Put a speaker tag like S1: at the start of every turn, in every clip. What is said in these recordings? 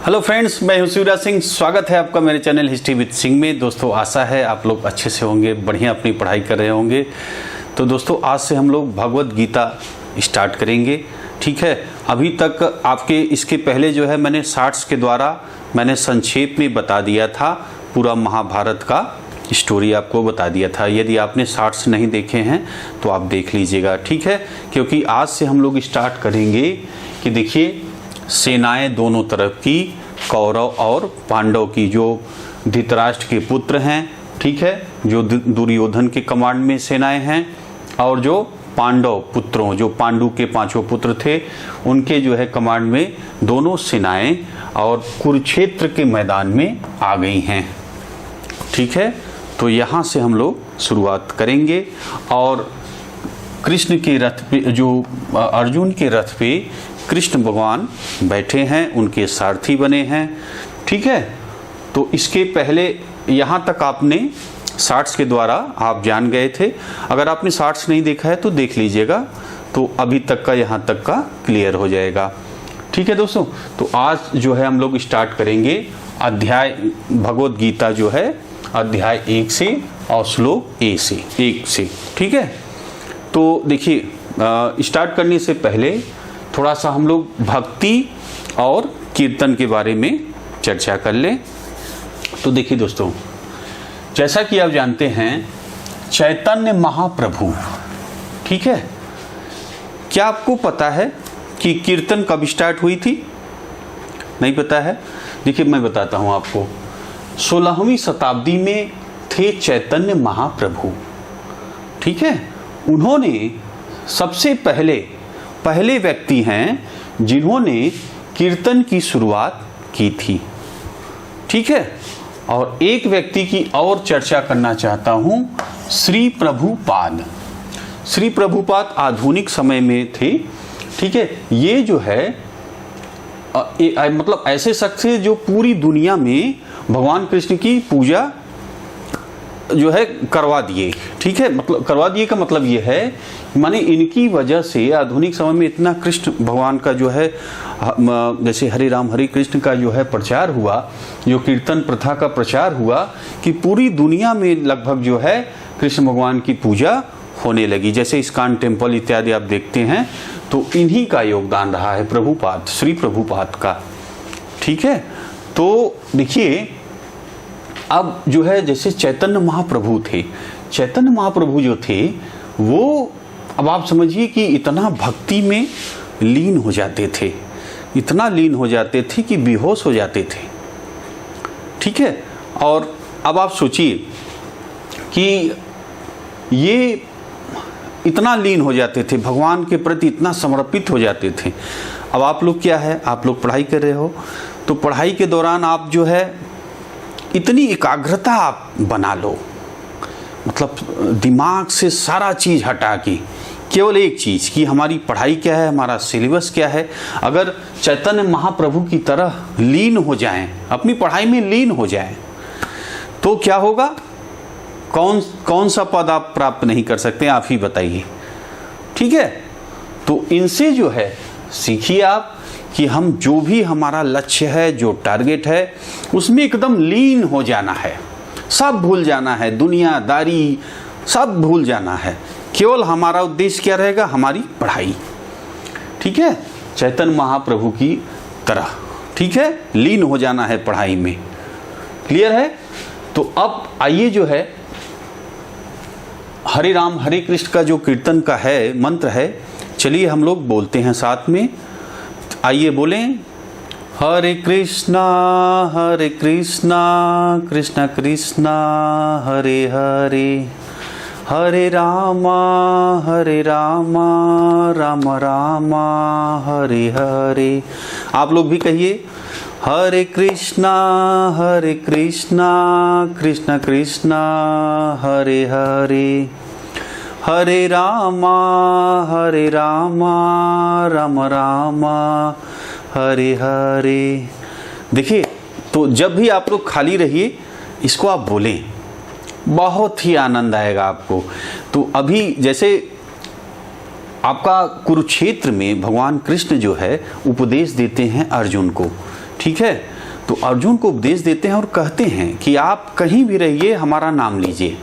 S1: Hello friends, मैं हूं शिवराज सिंह। स्वागत है आपका मेरे चैनल हिस्ट्री विद सिंह में। दोस्तों, आशा है आप लोग अच्छे से होंगे, बढ़िया अपनी पढ़ाई कर रहे होंगे। तो दोस्तों, आज से हम लोग भगवत गीता स्टार्ट करेंगे। ठीक है, अभी तक आपके इसके पहले जो है मैंने शॉर्ट्स के द्वारा मैंने संक्षेप में बता दिया था, पूरा महाभारत का स्टोरी आपको बता दिया था। यदि आपने शॉर्ट्स नहीं देखे हैं तो आप देख लीजिएगा, ठीक है। क्योंकि आज से हम लोग स्टार्ट करेंगे कि देखिए, सेनाएं दोनों तरफ की, कौरव और पांडव की, जो धृतराष्ट्र के पुत्र हैं, ठीक है, जो दुर्योधन के कमांड में सेनाएं हैं, और जो पांडव पुत्रों, जो पांडु के पांचों पुत्र थे, उनके जो है कमांड में दोनों सेनाएं और कुरुक्षेत्र के मैदान में आ गई हैं। ठीक है, तो यहाँ से हम लोग शुरुआत करेंगे। और कृष्ण के रथ पे, जो अर्जुन के रथ पे कृष्ण भगवान बैठे हैं, उनके सारथी बने हैं। ठीक है, तो इसके पहले यहाँ तक आपने शॉर्ट्स के द्वारा आप जान गए थे। अगर आपने शॉर्ट्स नहीं देखा है तो देख लीजिएगा, तो अभी तक का यहाँ तक का क्लियर हो जाएगा। ठीक है दोस्तों, तो आज जो है हम लोग स्टार्ट करेंगे अध्याय भगवत गीता जो है अध्याय 1 से और श्लोक 1 से। ठीक है, तो देखिए, स्टार्ट करने से पहले थोड़ा सा हम लोग भक्ति और कीर्तन के बारे में चर्चा कर लें। तो देखिए दोस्तों, जैसा कि आप जानते हैं, चैतन्य महाप्रभु, ठीक है, क्या आपको पता है कि कीर्तन कब स्टार्ट हुई थी? नहीं पता है? देखिए, मैं बताता हूं आपको। 16वीं शताब्दी में थे चैतन्य महाप्रभु। ठीक है, उन्होंने सबसे पहले व्यक्ति हैं जिन्होंने कीर्तन की शुरुआत की थी। ठीक है, और एक व्यक्ति की और चर्चा करना चाहता हूं, श्री प्रभुपाद। श्री प्रभुपाद आधुनिक समय में थे। ठीक है, ये जो है मतलब ऐसे शख्स जो पूरी दुनिया में भगवान कृष्ण की पूजा जो है करवा दिए। ठीक है, मतलब करवा दिए का मतलब ये है, माने इनकी वजह से आधुनिक समय में इतना कृष्ण भगवान का जो है, जैसे हरे राम हरे कृष्ण का जो है प्रचार हुआ, जो कीर्तन प्रथा का प्रचार हुआ, कि पूरी दुनिया में लगभग जो है कृष्ण भगवान की पूजा होने लगी। जैसे इस्कॉन टेम्पल इत्यादि आप देखते हैं, तो इन्हीं का योगदान रहा है, प्रभुपाद, श्री प्रभुपाद का। ठीक है, तो देखिए, अब जो है जैसे चैतन्य महाप्रभु थे, चैतन्य महाप्रभु जो थे वो, अब आप समझिए कि इतना भक्ति में लीन हो जाते थे, इतना लीन हो जाते थे कि बेहोश हो जाते थे। ठीक है, और अब आप सोचिए कि ये इतना लीन हो जाते थे, भगवान के प्रति इतना समर्पित हो जाते थे। अब आप लोग क्या है, आप लोग पढ़ाई कर रहे हो, तो पढ़ाई के दौरान आप जो है इतनी एकाग्रता आप बना लो, मतलब दिमाग से सारा चीज़ हटा के केवल एक चीज़ कि हमारी पढ़ाई क्या है, हमारा सिलेबस क्या है। अगर चैतन्य महाप्रभु की तरह लीन हो जाएं, अपनी पढ़ाई में लीन हो जाएं, तो क्या होगा? कौन सा पद आप प्राप्त नहीं कर सकते, आप ही बताइए। ठीक है, तो इनसे जो है सीखिए आप कि हम जो भी हमारा लक्ष्य है, जो टारगेट है, उसमें एकदम लीन हो जाना है, सब भूल जाना है, दुनियादारी सब भूल जाना है। केवल हमारा उद्देश्य क्या रहेगा? हमारी पढ़ाई। ठीक है, चैतन्य महाप्रभु की तरह, ठीक है, लीन हो जाना है पढ़ाई में। क्लियर है? तो अब आइए, जो है हरे राम हरे कृष्ण का जो कीर्तन का है मंत्र है, चलिए हम लोग बोलते हैं साथ में। आइए बोलें, हरे कृष्णा कृष्ण कृष्णा हरे हरे, हरे रामा राम रामा हरे हरे। आप लोग भी कहिए, हरे कृष्णा कृष्ण कृष्णा हरे हरे, हरे रामा राम रामा हरे हरे। देखिए, तो जब भी आप लोग खाली रहिए, इसको आप बोलें, बहुत ही आनंद आएगा आपको। तो अभी जैसे आपका कुरुक्षेत्र में भगवान कृष्ण जो है उपदेश देते हैं अर्जुन को, ठीक है। तो अर्जुन को उपदेश देते हैं और कहते हैं कि आप कहीं भी रहिए, हमारा नाम लीजिए,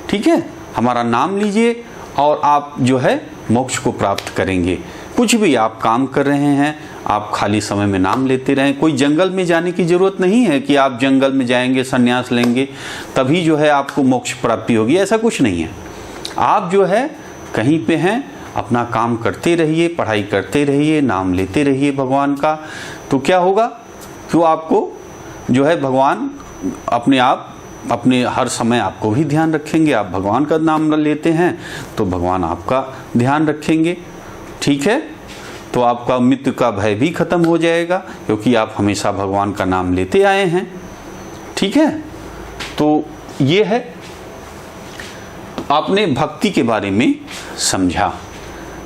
S1: ठीक है, हमारा नाम लीजिए और आप जो है मोक्ष को प्राप्त करेंगे। कुछ भी आप काम कर रहे हैं, आप खाली समय में नाम लेते रहें। कोई जंगल में जाने की जरूरत नहीं है कि आप जंगल में जाएंगे, संन्यास लेंगे, तभी जो है आपको मोक्ष प्राप्ति होगी, ऐसा कुछ नहीं है। आप जो है कहीं पे हैं, अपना काम करते रहिए, पढ़ाई करते रहिए, नाम लेते रहिए भगवान का। तो क्या होगा कि आपको जो है भगवान अपने आप अपने हर समय आपको भी ध्यान रखेंगे। आप भगवान का नाम लेते हैं तो भगवान आपका ध्यान रखेंगे, ठीक है। तो आपका मृत्यु का भय भी खत्म हो जाएगा, क्योंकि आप हमेशा भगवान का नाम लेते आए हैं, ठीक है। तो ये है, आपने भक्ति के बारे में समझा,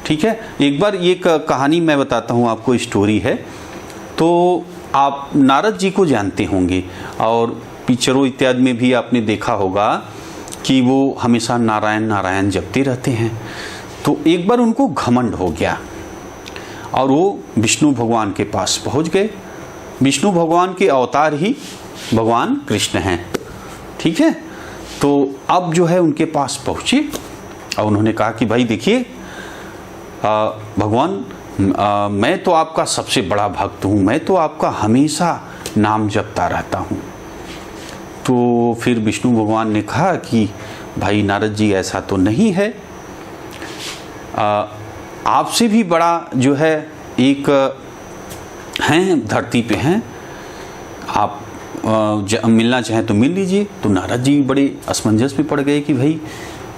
S1: ठीक है। एक बार ये कहानी मैं बताता हूँ आपको, स्टोरी है। तो आप नारद जी को जानते होंगे और पिक्चरों इत्यादि में भी आपने देखा होगा कि वो हमेशा नारायण नारायण जपते रहते हैं। तो एक बार उनको घमंड हो गया और वो विष्णु भगवान के पास पहुंच गए। विष्णु भगवान के अवतार ही भगवान कृष्ण हैं, ठीक है। तो अब जो है उनके पास पहुंचे और उन्होंने कहा कि भाई देखिए भगवान, मैं तो आपका सबसे बड़ा भक्त हूँ, मैं तो आपका हमेशा नाम जपता रहता हूँ। तो फिर विष्णु भगवान ने कहा कि भाई नारद जी, ऐसा तो नहीं है, आपसे भी बड़ा जो है एक हैं, धरती पे हैं, आप मिलना चाहें तो मिल लीजिए। तो नारद जी बड़े असमंजस में पड़ गए कि भाई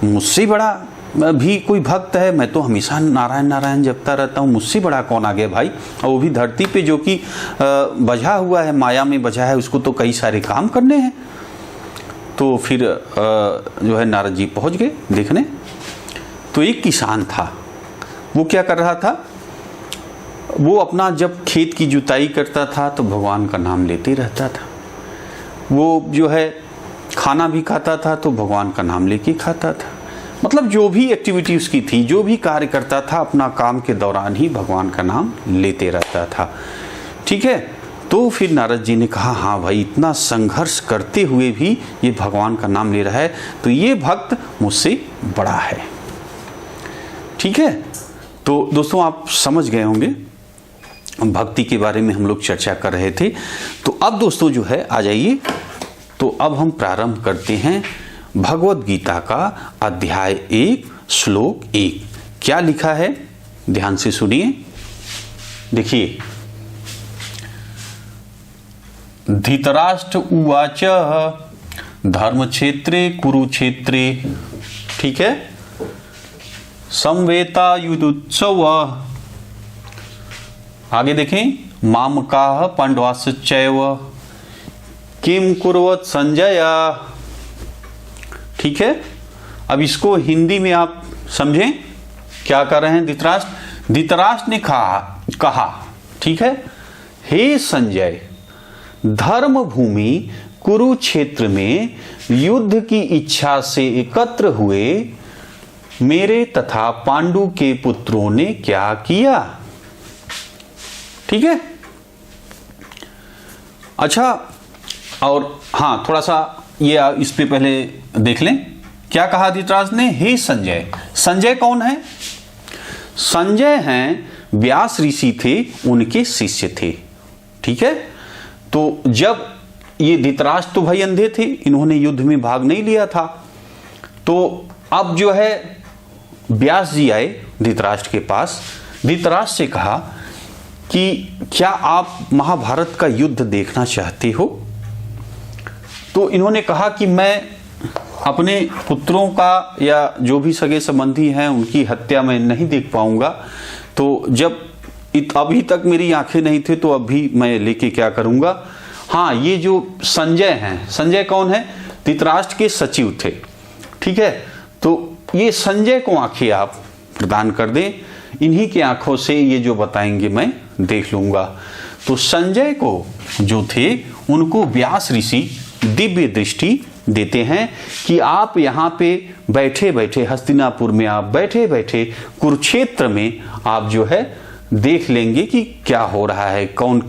S1: मुझसे बड़ा भी कोई भक्त है, मैं तो हमेशा नारायण नारायण जपता रहता हूँ, मुझसे बड़ा कौन आ गया भाई, और वो भी धरती पे जो कि बझा हुआ है, माया में बझा है, उसको तो कई सारे काम करने हैं। तो फिर जो है नारद जी पहुँच गए देखने। तो एक किसान था, वो क्या कर रहा था, वो अपना जब खेत की जुताई करता था तो भगवान का नाम लेते रहता था। वो जो है खाना भी खाता था तो भगवान का नाम लेके खाता था। मतलब जो भी एक्टिविटी उसकी थी, जो भी कार्य करता था, अपना काम के दौरान ही भगवान का नाम लेते रहता था, ठीक है। तो फिर नारद जी ने कहा, हाँ भाई, इतना संघर्ष करते हुए भी ये भगवान का नाम ले रहा है, तो ये भक्त मुझसे बड़ा है, ठीक है। तो दोस्तों आप समझ गए होंगे, भक्ति के बारे में हम लोग चर्चा कर रहे थे। तो अब दोस्तों जो है आ जाइए, तो अब हम प्रारंभ करते हैं भगवद गीता का अध्याय 1 श्लोक 1। क्या लिखा है, ध्यान से सुनिए। देखिए, धृतराष्ट्र उवाच धर्म क्षेत्रे कुरुक्षेत्रे, ठीक है, समवेता युद्धोत्सव। आगे देखें, मामकाः पांडवाश्चैव किम कुर्वत संजय, ठीक है। अब इसको हिंदी में आप समझें, क्या कर रहे हैं धृतराष्ट्र। धृतराष्ट्र ने कहा, ठीक है, हे संजय, धर्म भूमि कुरुक्षेत्र में युद्ध की इच्छा से एकत्र हुए मेरे तथा पांडु के पुत्रों ने क्या किया, ठीक है। अच्छा, और हाँ, थोड़ा सा ये इस पे पहले देख लें, क्या कहा धृतराष्ट्र ने, हे संजय। संजय कौन है? संजय हैं व्यास ऋषि थे, उनके शिष्य थे, ठीक है। तो जब ये धृतराष्ट्र तो भाई अंधे थे, इन्होंने युद्ध में भाग नहीं लिया था। तो अब जो है व्यास जी आए धृतराष्ट्र के पास, धृतराष्ट्र से कहा कि क्या आप महाभारत का युद्ध देखना चाहते हो? तो इन्होंने कहा कि मैं अपने पुत्रों का या जो भी सगे संबंधी हैं उनकी हत्या मैं नहीं देख पाऊंगा। तो जब अभी तक मेरी आंखें नहीं थी तो अभी मैं लेके क्या करूंगा। हाँ, ये जो संजय हैं, संजय कौन है? धृतराष्ट्र के सचिव थे, ठीक है। तो ये संजय को आंखें आप प्रदान कर दें, इन्हीं की आंखों से ये जो बताएंगे मैं देख लूंगा। तो संजय को जो थे उनको व्यास ऋषि दिव्य दृष्टि देते हैं कि आप यहाँ पे बैठे बैठे, हस्तिनापुर में आप बैठे बैठे कुरुक्षेत्र में आप जो है देख लेंगे कि क्या हो रहा है, कौन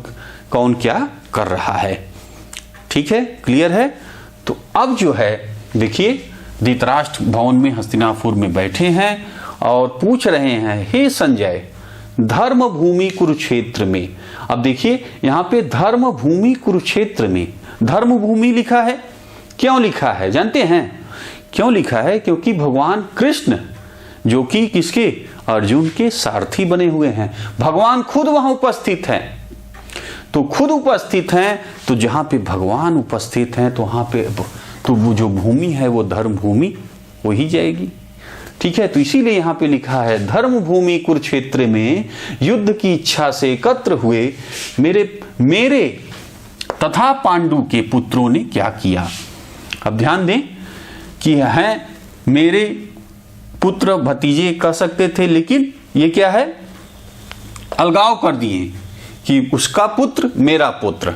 S1: कौन क्या कर रहा है। ठीक है, क्लियर है। तो अब जो है देखिए, धृतराष्ट्र भवन में हस्तिनापुर में बैठे हैं और पूछ रहे हैं, हे संजय, धर्म भूमि कुरुक्षेत्र में। अब देखिए यहां पे धर्म भूमि कुरुक्षेत्र में धर्म भूमि लिखा है। क्यों लिखा है जानते हैं? क्यों लिखा है? क्योंकि भगवान कृष्ण जो कि किसके, अर्जुन के सारथी बने हुए हैं, भगवान खुद वहां उपस्थित हैं। तो खुद उपस्थित हैं, तो जहां पे भगवान उपस्थित हैं तो वहां पे तो वो जो भूमि है वो धर्म भूमि हो ही जाएगी। ठीक है, तो इसीलिए यहां पे लिखा है, धर्म भूमि कुरुक्षेत्र में युद्ध की इच्छा से एकत्र हुए मेरे तथा पांडु के पुत्रों ने क्या किया। अब ध्यान दें कि हैं मेरे पुत्र भतीजे कह सकते थे, लेकिन ये क्या है, अलगाव कर दिए कि उसका पुत्र मेरा पुत्र।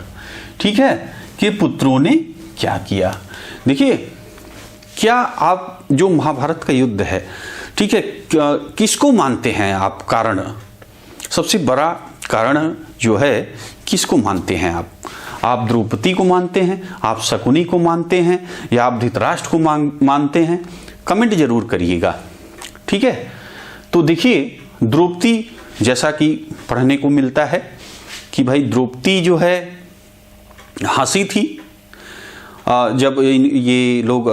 S1: ठीक है, कि पुत्रों ने क्या किया। देखिए, क्या आप जो महाभारत का युद्ध है, ठीक है, किसको मानते हैं आप कारण? सबसे बड़ा कारण जो है किसको मानते हैं आप द्रौपदी को मानते हैं, आप शकुनी को मानते हैं, या आप धृतराष्ट्र को मानते हैं? कमेंट जरूर करिएगा। ठीक है, तो देखिए द्रौपदी, जैसा कि पढ़ने को मिलता है कि भाई द्रौपदी जो है हंसी थी जब ये लोग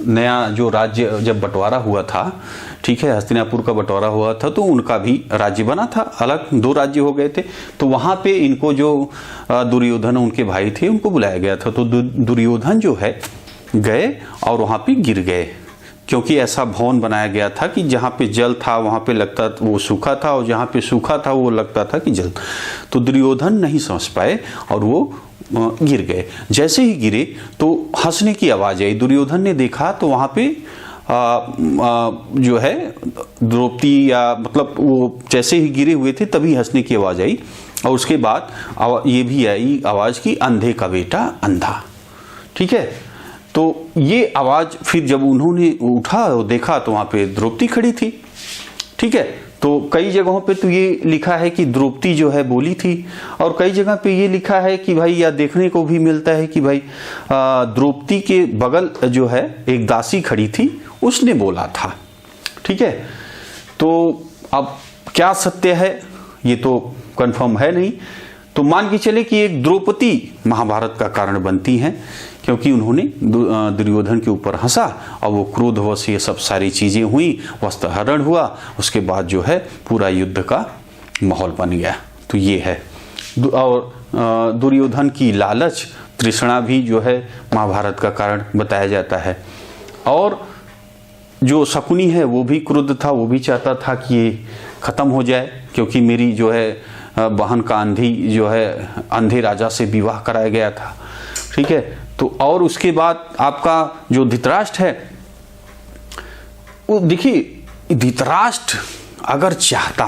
S1: नया जो राज्य जब बंटवारा हुआ था, ठीक है, हस्तिनापुर का बंटवारा हुआ था, तो उनका भी राज्य बना था, अलग 2 राज्य हो गए थे। तो वहाँ पे इनको जो दुर्योधन उनके भाई थे उनको बुलाया गया था। तो दुर्योधन जो है गए और वहाँ पे गिर गए, क्योंकि ऐसा भवन बनाया गया था कि जहाँ पे जल था वहाँ पे लगता वो सूखा था, और जहाँ पे सूखा था वो लगता था कि जल। तो दुर्योधन नहीं समझ पाए और वो गिर गए। जैसे ही गिरे तो हंसने की आवाज आई। दुर्योधन ने देखा तो वहाँ पे जो है द्रौपदी, या मतलब वो जैसे ही गिरे हुए थे तभी हंसने की आवाज आई, और उसके बाद ये भी आई आवाज की, अंधे का बेटा अंधा। ठीक है, तो ये आवाज फिर जब उन्होंने उठा और देखा तो वहां पे द्रौपदी खड़ी थी। ठीक है, तो कई जगहों पे तो ये लिखा है कि द्रौपदी जो है बोली थी, और कई जगह पे ये लिखा है कि भाई, या देखने को भी मिलता है कि भाई द्रौपदी के बगल जो है एक दासी खड़ी थी, उसने बोला था। ठीक है, तो अब क्या सत्य है ये तो कंफर्म है नहीं, तो मान के चले कि एक द्रौपदी महाभारत का कारण बनती हैं, क्योंकि उन्होंने दुर्योधन के ऊपर हंसा और वो क्रोधवश ये सब सारी चीजें हुई, वस्त्रहरण हुआ, उसके बाद जो है पूरा युद्ध का माहौल बन गया। तो ये है, और दुर्योधन की लालच, तृष्णा भी जो है महाभारत का कारण बताया जाता है। और जो शकुनी है वो भी क्रुद्ध था, वो भी चाहता था कि ये खत्म हो जाए, क्योंकि मेरी जो है बहन का जो है अंधे राजा से विवाह कराया गया था। ठीक है, तो और उसके बाद आपका जो धृतराष्ट्र है, वो देखिए धृतराष्ट्र अगर चाहता,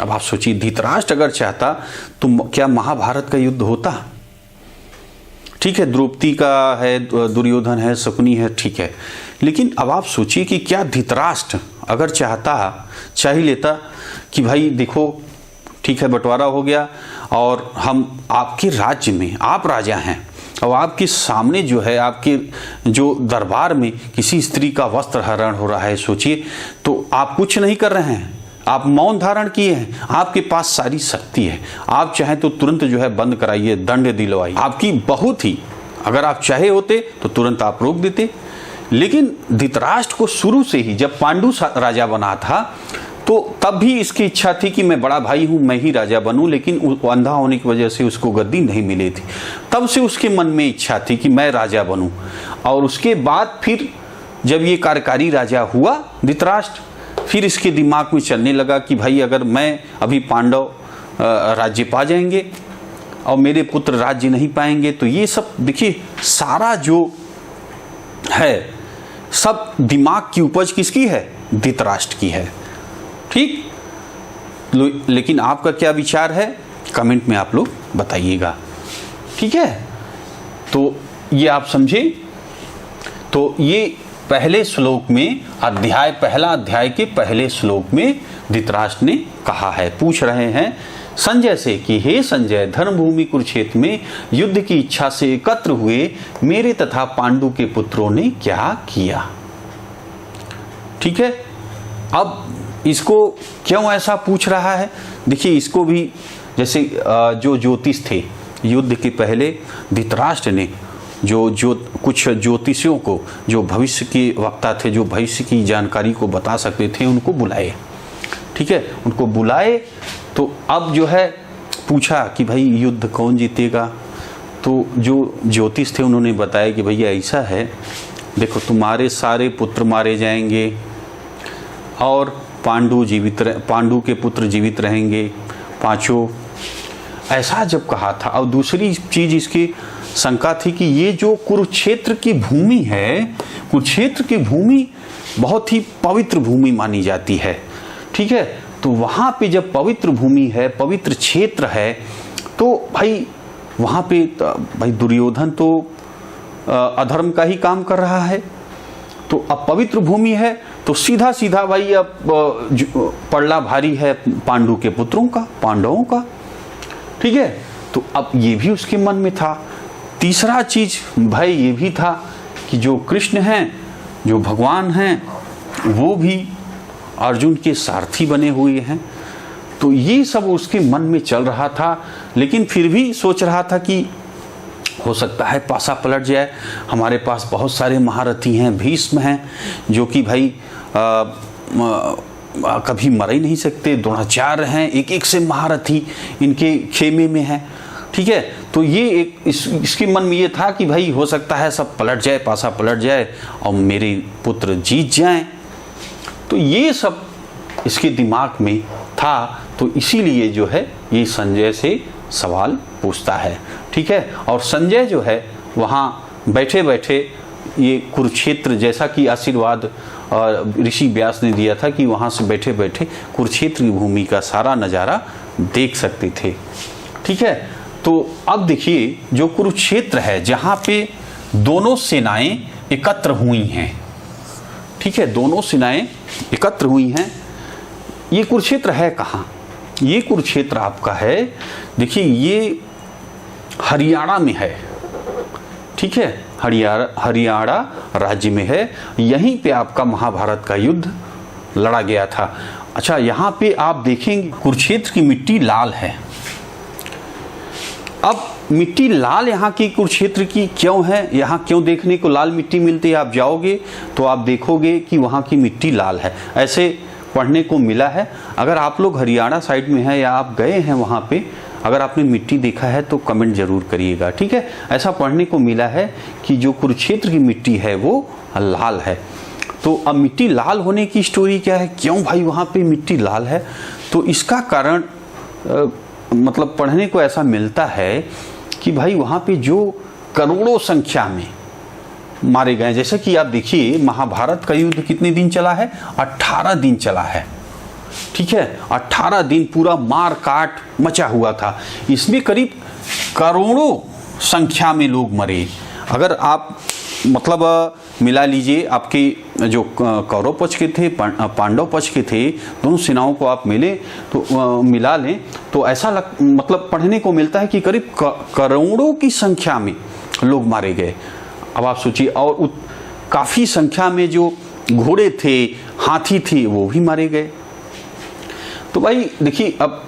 S1: अब आप सोचिए धृतराष्ट्र अगर चाहता तो क्या महाभारत का युद्ध होता? ठीक है, द्रौपदी का है, दुर्योधन है, शकुनी है, ठीक है, लेकिन अब आप सोचिए कि क्या धृतराष्ट्र अगर चाहता, चाह ही लेता कि भाई देखो ठीक है बंटवारा हो गया और हम आपके राज्य में, आप राजा हैं और आपके सामने जो है आपके जो दरबार में किसी स्त्री का वस्त्र हरण हो रहा है, सोचिए, तो आप कुछ नहीं कर रहे हैं, आप मौन धारण किए हैं, आपके पास सारी शक्ति है, आप चाहें तो तुरंत जो है बंद कराइए, दंड दिलवाइए, आपकी बहुत ही, अगर आप चाहे होते तो तुरंत आप रोक देते। लेकिन धृतराष्ट्र को शुरू से ही, जब पांडु राजा बना था तो तब भी इसकी इच्छा थी कि मैं बड़ा भाई हूं, मैं ही राजा बनूं, लेकिन अंधा होने की वजह से उसको गद्दी नहीं मिली थी। तब से उसके मन में इच्छा थी कि मैं राजा बनूं। और उसके बाद फिर जब ये कार्यकारी राजा हुआ धृतराष्ट्र, फिर इसके दिमाग में चलने लगा कि भाई अगर मैं अभी पांडव राज्य पा जाएंगे और मेरे पुत्र राज्य नहीं पाएंगे, तो ये सब देखिए सारा जो है सब दिमाग की उपज किसकी है? धृतराष्ट्र की है। ठीक, लेकिन आपका क्या विचार है कमेंट में आप लोग बताइएगा। ठीक है, तो ये आप समझे। तो ये पहले श्लोक में पहला अध्याय के पहले श्लोक में धृतराष्ट्र ने कहा है, पूछ रहे हैं संजय से कि हे संजय, धर्मभूमि कुरुक्षेत्र में युद्ध की इच्छा से एकत्र हुए मेरे तथा पांडु के पुत्रों ने क्या किया। ठीक है, अब इसको क्यों ऐसा पूछ रहा है? देखिए, इसको भी जैसे जो ज्योतिष थे, युद्ध के पहले धृतराष्ट्र ने जो कुछ ज्योतिषियों को, जो भविष्य के वक्ता थे, जो भविष्य की जानकारी को बता सकते थे, उनको बुलाए। ठीक है, उनको बुलाए तो अब जो है पूछा कि भाई युद्ध कौन जीतेगा। तो जो ज्योतिष थे उन्होंने बताया कि भैया ऐसा है, देखो तुम्हारे सारे पुत्र मारे जाएंगे और पांडु के पुत्र जीवित रहेंगे पांचों। ऐसा जब कहा था, और दूसरी चीज इसकी शंका थी कि ये जो कुरुक्षेत्र की भूमि है, कुरुक्षेत्र की भूमि बहुत ही पवित्र भूमि मानी जाती है। ठीक है, तो वहां पे जब पवित्र भूमि है, पवित्र क्षेत्र है, तो भाई वहां पे भाई दुर्योधन तो अधर्म का ही काम कर रहा है। तो अब पवित्र भूमि है तो सीधा सीधा भाई अब पड़ला भारी है पांडु के पुत्रों का, पांडवों का। ठीक है, तो अब ये भी उसके मन में था। तीसरा चीज भाई ये भी था कि जो कृष्ण हैं, जो भगवान हैं, वो भी अर्जुन के सारथी बने हुए हैं। तो ये सब उसके मन में चल रहा था, लेकिन फिर भी सोच रहा था कि हो सकता है पासा पलट जाए। हमारे पास बहुत सारे महारथी हैं, भीष्म हैं जो कि भाई कभी मर ही नहीं सकते, द्रोणाचार्य हैं, एक एक से महारथी इनके खेमे में हैं। ठीक है, तो ये एक इसके मन में ये था कि भाई हो सकता है सब पलट जाए, पासा पलट जाए और मेरे पुत्र जीत जाएं। तो ये सब इसके दिमाग में था, तो इसीलिए जो है ये संजय से सवाल पूछता है। ठीक है, और संजय जो है वहाँ बैठे बैठे ये कुरुक्षेत्र, जैसा कि आशीर्वाद ऋषि व्यास ने दिया था कि वहाँ से बैठे बैठे कुरुक्षेत्र की भूमि का सारा नज़ारा देख सकते थे। ठीक है, तो अब देखिए जो कुरुक्षेत्र है, जहाँ पे दोनों सेनाएं एकत्र हुई हैं। ठीक है, दोनों सेनाएं एकत्र हुई हैं। ये कुरुक्षेत्र है कहाँ? ये कुरुक्षेत्र आपका है, देखिए ये हरियाणा में है। ठीक है, हरियाणा राज्य में है। यहीं पे आपका महाभारत का युद्ध लड़ा गया था। अच्छा, यहाँ पे आप देखेंगे कुरुक्षेत्र की मिट्टी लाल है। अब मिट्टी लाल यहाँ की कुरुक्षेत्र की क्यों है? यहाँ क्यों देखने को लाल मिट्टी मिलती है? आप जाओगे तो आप देखोगे कि वहाँ की मिट्टी लाल है, ऐसे पढ़ने को मिला है। अगर आप लोग हरियाणा साइड में हैं या आप गए हैं वहाँ पे, अगर आपने मिट्टी देखा है तो कमेंट जरूर करिएगा। ठीक है, ऐसा पढ़ने को मिला है कि जो कुरुक्षेत्र की मिट्टी है वो लाल है। तो अब मिट्टी लाल होने की स्टोरी क्या है, क्यों भाई वहाँ पे मिट्टी लाल है? तो इसका कारण मतलब पढ़ने को ऐसा मिलता है कि भाई वहाँ पे जो करोड़ों संख्या में मारे गए, जैसे कि आप देखिए महाभारत का युद्ध कितने दिन चला है? 18 दिन चला है। ठीक है, 18 दिन पूरा मार काट मचा हुआ था। इसमें करीब करोड़ों संख्या में लोग मरे। अगर आप मतलब मिला लीजिए, आपके जो कौरव पक्ष के थे, पांडव पक्ष के थे, दोनों सेनाओं को आप मिला लें तो ऐसा मतलब पढ़ने को मिलता है कि करीब करोड़ों की संख्या में लोग मारे गए। अब आप सोचिए, और काफ़ी संख्या में जो घोड़े थे, हाथी थे, वो भी मारे गए। तो भाई देखिए, अब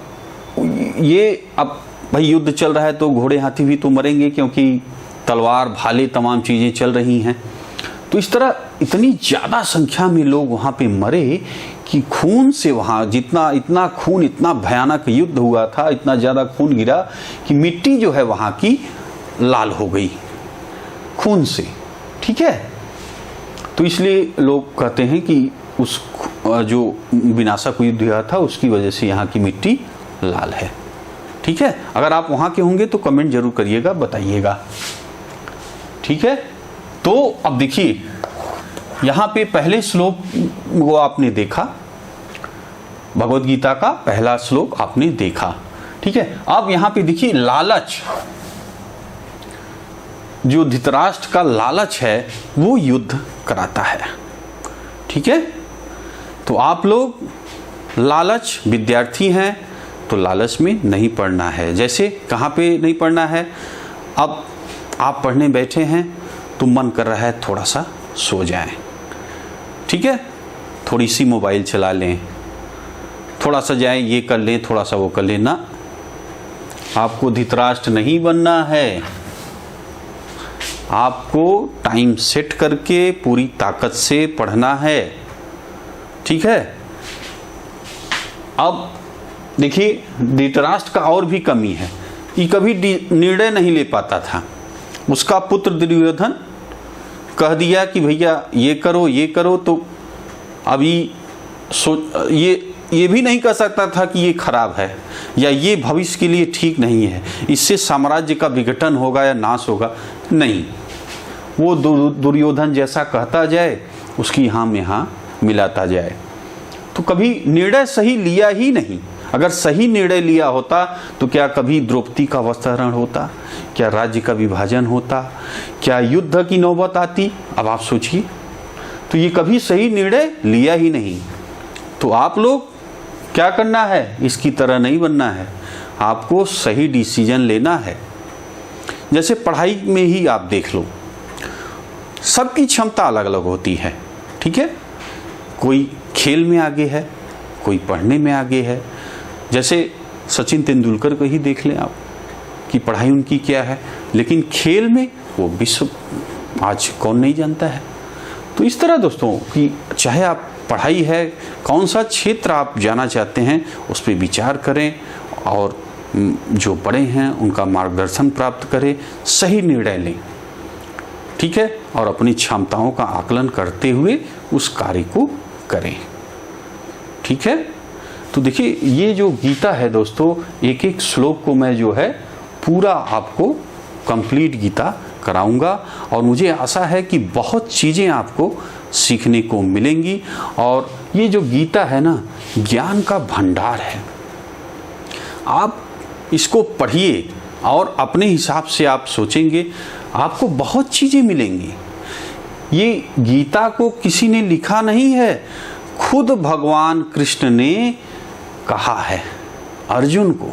S1: भाई युद्ध चल रहा है तो घोड़े हाथी भी तो मरेंगे, क्योंकि तलवार भाले तमाम चीज़ें चल रही हैं। तो इस तरह इतनी ज़्यादा संख्या में लोग वहाँ पे मरे कि खून से वहाँ इतना खून, इतना भयानक युद्ध हुआ था, इतना ज़्यादा खून गिरा कि मिट्टी जो है वहाँ की लाल हो गई खून से। ठीक है, तो इसलिए लोग कहते हैं कि उस जो विनाशक युद्ध हुआ था उसकी वजह से यहाँ की मिट्टी लाल है। ठीक है, अगर आप वहाँ के होंगे तो कमेंट जरूर करिएगा, बताइएगा। ठीक है, तो अब देखिए यहाँ पे पहले श्लोक वो आपने देखा, भगवद गीता का पहला श्लोक आपने देखा। ठीक है, अब यहाँ पे देखिए लालच, जो धृतराष्ट्र का लालच है वो युद्ध कराता है। ठीक है, तो आप लोग लालच विद्यार्थी हैं तो लालच में नहीं पढ़ना है। जैसे कहाँ पे नहीं पढ़ना है, अब आप पढ़ने बैठे हैं तो मन कर रहा है थोड़ा सा सो जाएं, ठीक है, थोड़ी सी मोबाइल चला लें, थोड़ा सा जाएं ये कर लें, थोड़ा सा वो कर लें। ना, आपको धृतराष्ट्र नहीं बनना है, आपको टाइम सेट करके पूरी ताकत से पढ़ना है, ठीक है। अब देखिए धृतराष्ट्र का और भी कमी है, ये कभी निर्णय नहीं ले पाता था। उसका पुत्र दुर्योधन कह दिया कि भैया ये करो, तो अभी ये भी नहीं कह सकता था कि ये खराब है या ये भविष्य के लिए ठीक नहीं है, इससे साम्राज्य का विघटन होगा या नाश होगा। नहीं, वो दुर्योधन जैसा कहता जाए उसकी यहाँ मिलाता जाए। तो कभी निर्णय सही लिया ही नहीं। अगर सही निर्णय लिया होता तो क्या कभी द्रौपदी का वस्त्रहरण होता, क्या राज्य का विभाजन होता, क्या युद्ध की नौबत आती? अब आप सोचिए। तो ये कभी सही निर्णय लिया ही नहीं। तो आप लोग क्या करना है, इसकी तरह नहीं बनना है, आपको सही डिसीजन लेना है। जैसे पढ़ाई में ही आप देख लो, सबकी क्षमता अलग अलग होती है, ठीक है। कोई खेल में आगे है, कोई पढ़ने में आगे है। जैसे सचिन तेंदुलकर को ही देख लें आप कि पढ़ाई उनकी क्या है, लेकिन खेल में वो विश्व आज कौन नहीं जानता है। तो इस तरह दोस्तों कि चाहे आप पढ़ाई है, कौन सा क्षेत्र आप जाना चाहते हैं उस पर विचार करें और जो बड़े हैं उनका मार्गदर्शन प्राप्त करें, सही निर्णय लें, ठीक है, और अपनी क्षमताओं का आकलन करते हुए उस कार्य को करें, ठीक है। तो देखिए ये जो गीता है दोस्तों, एक एक श्लोक को मैं जो है पूरा आपको कंप्लीट गीता कराऊंगा और मुझे आशा है कि बहुत चीज़ें आपको सीखने को मिलेंगी। और ये जो गीता है ना, ज्ञान का भंडार है। आप इसको पढ़िए और अपने हिसाब से आप सोचेंगे, आपको बहुत चीज़ें मिलेंगी। ये गीता को किसी ने लिखा नहीं है, खुद भगवान कृष्ण ने कहा है अर्जुन को।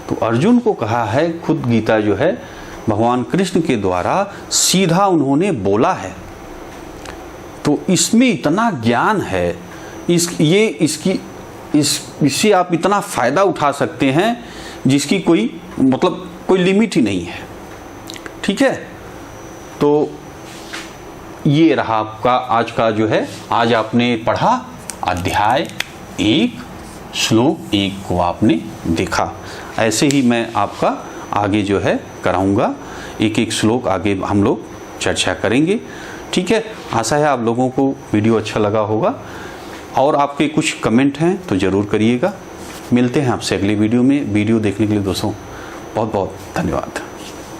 S1: तो अर्जुन को कहा है, खुद गीता जो है भगवान कृष्ण के द्वारा सीधा उन्होंने बोला है। तो इसमें इतना ज्ञान है, इससे आप इतना फ़ायदा उठा सकते हैं जिसकी कोई लिमिट ही नहीं है, ठीक है। तो ये रहा आपका आज का जो है, आज आपने पढ़ा अध्याय 1 श्लोक 1 को आपने देखा। ऐसे ही मैं आपका आगे जो है कराऊंगा, एक एक श्लोक आगे हम लोग चर्चा करेंगे, ठीक है। आशा है आप लोगों को वीडियो अच्छा लगा होगा और आपके कुछ कमेंट हैं तो ज़रूर करिएगा। मिलते हैं आपसे अगली वीडियो में। वीडियो देखने के लिए दोस्तों बहुत बहुत धन्यवाद।